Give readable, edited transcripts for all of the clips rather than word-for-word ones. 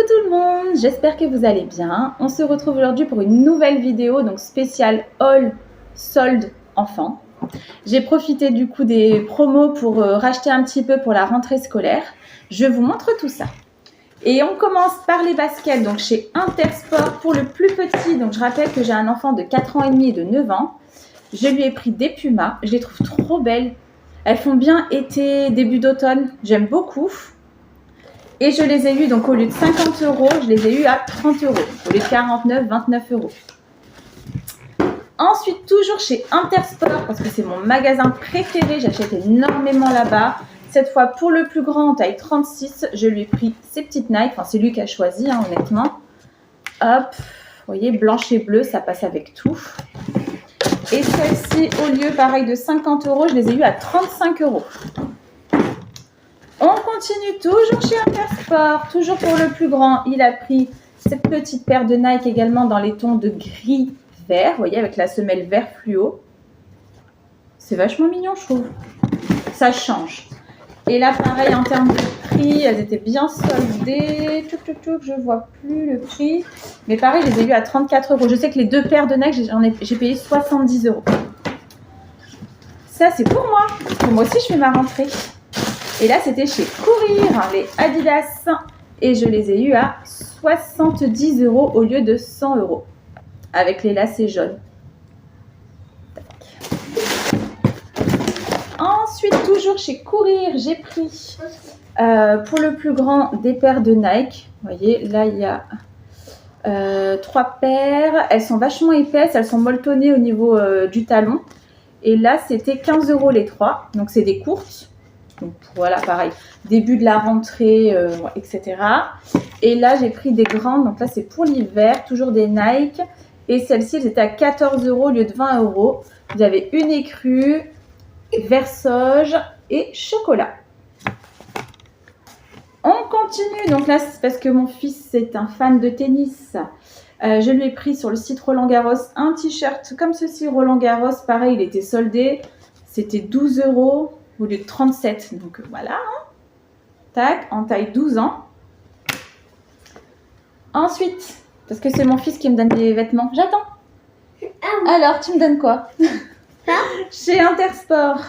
tout le monde, j'espère que vous allez bien. On se retrouve aujourd'hui pour une nouvelle vidéo, donc spéciale haul solde enfant. J'ai profité du coup des promos pour racheter un petit peu pour la rentrée scolaire. Je vous montre tout ça. Et on commence par les baskets, donc chez Intersport pour le plus petit. Donc je rappelle que j'ai un enfant de 4 ans et demi et de 9 ans. Je lui ai pris des Pumas, je les trouve trop belles. Elles font bien été, début d'automne, j'aime beaucoup. Et je les ai eues, donc au lieu de 50 €, je les ai eues à 30 €. Au lieu de 49, 29 €. Ensuite, toujours chez Intersport, parce que c'est mon magasin préféré, j'achète énormément là-bas. Cette fois, pour le plus grand, en taille 36, je lui ai pris ces petites Nike. Enfin, c'est lui qui a choisi, hein, honnêtement. Hop, vous voyez, blanche et bleue, ça passe avec tout. Et celle-ci, au lieu, pareil, de 50 €, je les ai eues à 35 €. On continue toujours chez Intersport, toujours pour le plus grand. Il a pris cette petite paire de Nike également dans les tons de gris-vert, vous voyez, avec la semelle vert fluo. C'est vachement mignon, je trouve. Ça change. Et là, pareil, en termes de prix, elles étaient bien soldées. Je vois plus le prix. Mais pareil, je les ai eues à 34 €. Je sais que les deux paires de Nike, j'ai payé 70 €. Ça, c'est pour moi. Parce que moi aussi, je fais ma rentrée. Et là, c'était chez Courir, les Adidas. Et je les ai eues à 70 € au lieu de 100 €. Avec les lacets jaunes. Tac. Ensuite, toujours chez Courir, j'ai pris pour le plus grand des paires de Nike. Vous voyez, là, il y a 3 paires. Elles sont vachement épaisses. Elles sont molletonnées au niveau du talon. Et là, c'était 15 € les 3. Donc, c'est des courtes. Donc voilà, pareil, début de la rentrée, etc. Et là, j'ai pris des grandes. Donc là, c'est pour l'hiver, toujours des Nike. Et celles-ci, elles étaient à 14 € au lieu de 20 €. Vous avez une écrue, vert sauge et chocolat. On continue. Donc là, c'est parce que mon fils est un fan de tennis. Je lui ai pris sur le site Roland Garros un t-shirt comme ceci, Roland Garros. Pareil, il était soldé. C'était 12 € au lieu de 37. Donc voilà. Hein. Tac, en taille 12 ans. Ensuite, parce que c'est mon fils qui me donne des vêtements. J'attends. Alors, tu me donnes quoi? Chez Intersport.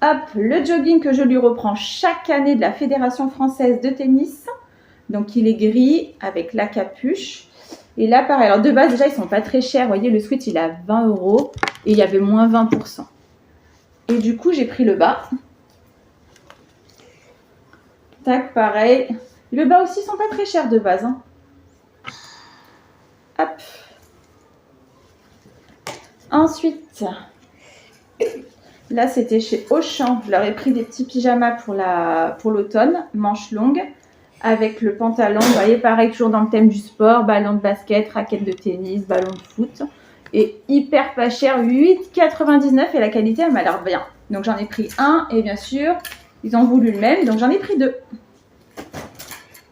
Hop, le jogging que je lui reprends chaque année de la Fédération française de tennis. Donc, il est gris avec la capuche. Et là, pareil. Alors, de base, déjà, ils sont pas très chers. Vous voyez, le sweat, il est à 20 € et il y avait moins 20%. Et du coup, j'ai pris le bas. Tac, pareil. Le bas aussi, ils sont pas très chers de base. Hein. Hop. Ensuite, là, c'était chez Auchan. Je leur ai pris des petits pyjamas pour l'automne, manches longues, avec le pantalon. Vous voyez, pareil, toujours dans le thème du sport, ballon de basket, raquette de tennis, ballon de foot. Et hyper pas cher, 8,99 € et la qualité, elle m'a l'air bien. Donc, j'en ai pris un et bien sûr, ils ont voulu le même, donc j'en ai pris 2.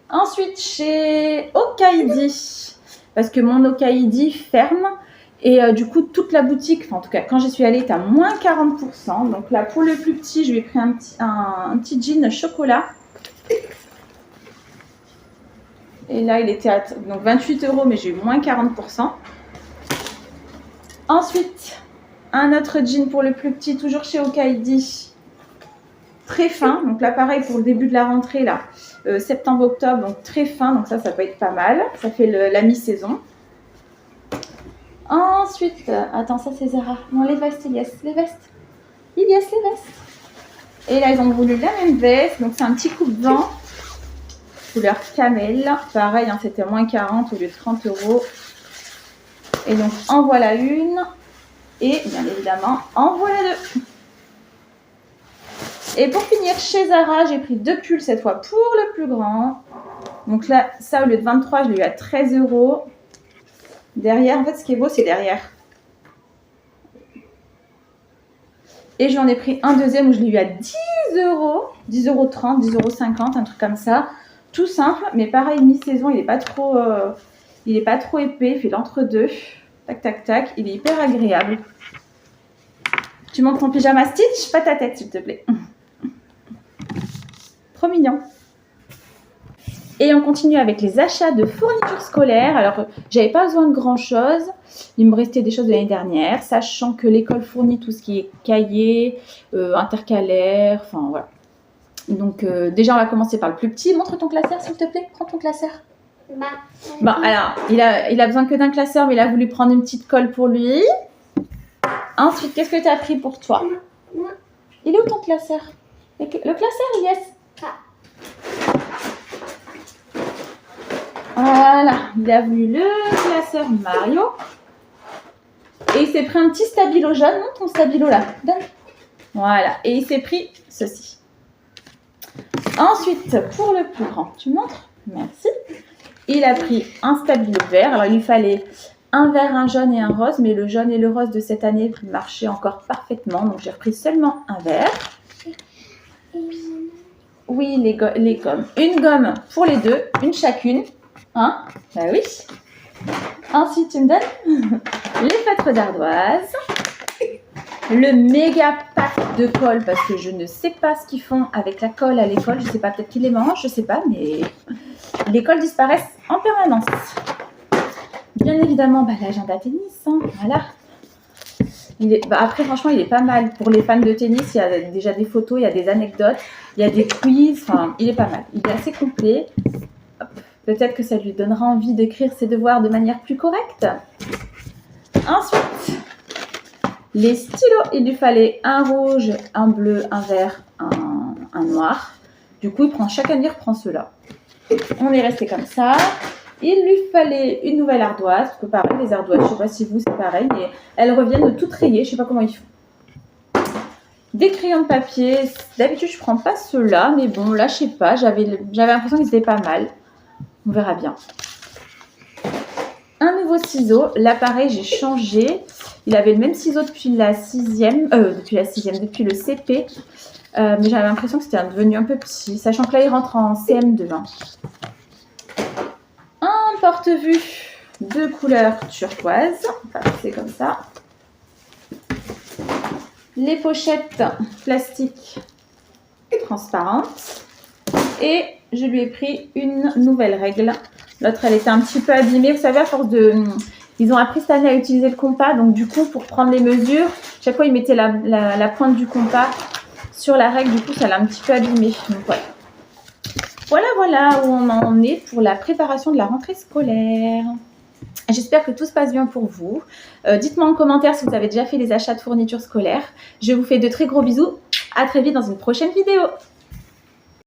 Ensuite, chez Okaidi, parce que mon Okaidi ferme et du coup, toute la boutique, enfin en tout cas, quand j'y suis allée, est à moins 40%. Donc là, pour le plus petit, je lui ai pris un petit jean chocolat. Et là, il était à donc 28 €, mais j'ai eu moins 40%. Ensuite, un autre jean pour le plus petit, toujours chez Okaidi. Très fin, donc là pareil pour le début de la rentrée là, septembre-octobre, donc très fin, donc ça peut être pas mal, ça fait la mi-saison. Ensuite, attends, ça c'est Zara, non les vestes, il y a les vestes, et là ils ont voulu la même veste, donc c'est un petit coupe-vent, couleur camel, pareil, hein, c'était moins 40 au lieu de 30 €, et donc en voilà une, et bien évidemment en voilà deux. Et pour finir, chez Zara, j'ai pris 2 pulls cette fois pour le plus grand. Donc là, ça au lieu de 23, je l'ai eu à 13 €. Derrière, en fait, ce qui est beau, c'est derrière. Et j'en ai pris un deuxième où je l'ai eu à 10 €. 10,30 €, 10,50 €, un truc comme ça. Tout simple, mais pareil, mi-saison, il n'est pas trop épais, il fait l'entre-deux. Tac, tac, tac. Il est hyper agréable. Tu montres ton pyjama Stitch? Pas ta tête, s'il te plaît. Trop mignon. Et on continue avec les achats de fournitures scolaires. Alors, j'avais pas besoin de grand-chose. Il me restait des choses de l'année dernière, sachant que l'école fournit tout ce qui est cahiers, intercalaires, enfin voilà. Donc, déjà, on va commencer par le plus petit. Montre ton classeur, s'il te plaît. Prends ton classeur. Bon, alors, il a besoin que d'un classeur, mais il a voulu prendre une petite colle pour lui. Ensuite, qu'est-ce que tu as pris pour toi? Il est où ton classeur? Le classeur, yes. Voilà, il a voulu le classeur Mario. Et il s'est pris un petit stabilo jaune. Montre ton stabilo là. Donne. Voilà, et il s'est pris ceci. Ensuite, pour le plus grand, tu montres? Merci. Il a pris un stabilo vert. Alors, il lui fallait un vert, un jaune et un rose. Mais le jaune et le rose de cette année marchaient encore parfaitement. Donc, j'ai repris seulement un vert. Oui, les gommes. Une gomme pour les deux, une chacune. Hein? Bah oui. Ensuite, tu me donnes les feutres d'ardoise. Le méga pack de colle, parce que je ne sais pas ce qu'ils font avec la colle à l'école. Je ne sais pas, peut-être qu'ils les mangent, je ne sais pas, mais les colles disparaissent en permanence. Bien évidemment, l'agenda tennis, hein, voilà. Après, franchement, il est pas mal. Pour les fans de tennis, il y a déjà des photos, il y a des anecdotes, il y a des quiz, enfin, il est pas mal. Il est assez complet. Peut-être que ça lui donnera envie d'écrire ses devoirs de manière plus correcte. Ensuite, les stylos, il lui fallait un rouge, un bleu, un vert, un noir. Du coup, chaque année, il reprend ceux-là. On est resté comme ça. Il lui fallait une nouvelle ardoise. Parce que pareil, les ardoises, je ne sais pas si vous, c'est pareil, mais elles reviennent de toutes rayées. Je ne sais pas comment ils font. Des crayons de papier. D'habitude, je ne prends pas ceux-là. Mais bon, là, je ne sais pas. J'avais l'impression qu'ils étaient pas mal. On verra bien. Un nouveau ciseau. L'appareil, j'ai changé. Il avait le même ciseau depuis depuis le CP. Mais j'avais l'impression que c'était devenu un peu petit. Sachant que là, il rentre en CM2. Hein. Un porte-vue de couleur turquoise. C'est comme ça. Les pochettes plastiques transparentes. Et je lui ai pris une nouvelle règle. L'autre, elle était un petit peu abîmée. Vous savez, à force de... Ils ont appris cette année à utiliser le compas. Donc, du coup, pour prendre les mesures, chaque fois, ils mettaient la pointe du compas sur la règle. Du coup, ça l'a un petit peu abîmée. Donc, ouais. Voilà où on en est pour la préparation de la rentrée scolaire. J'espère que tout se passe bien pour vous. Dites-moi en commentaire si vous avez déjà fait les achats de fournitures scolaires. Je vous fais de très gros bisous. À très vite dans une prochaine vidéo.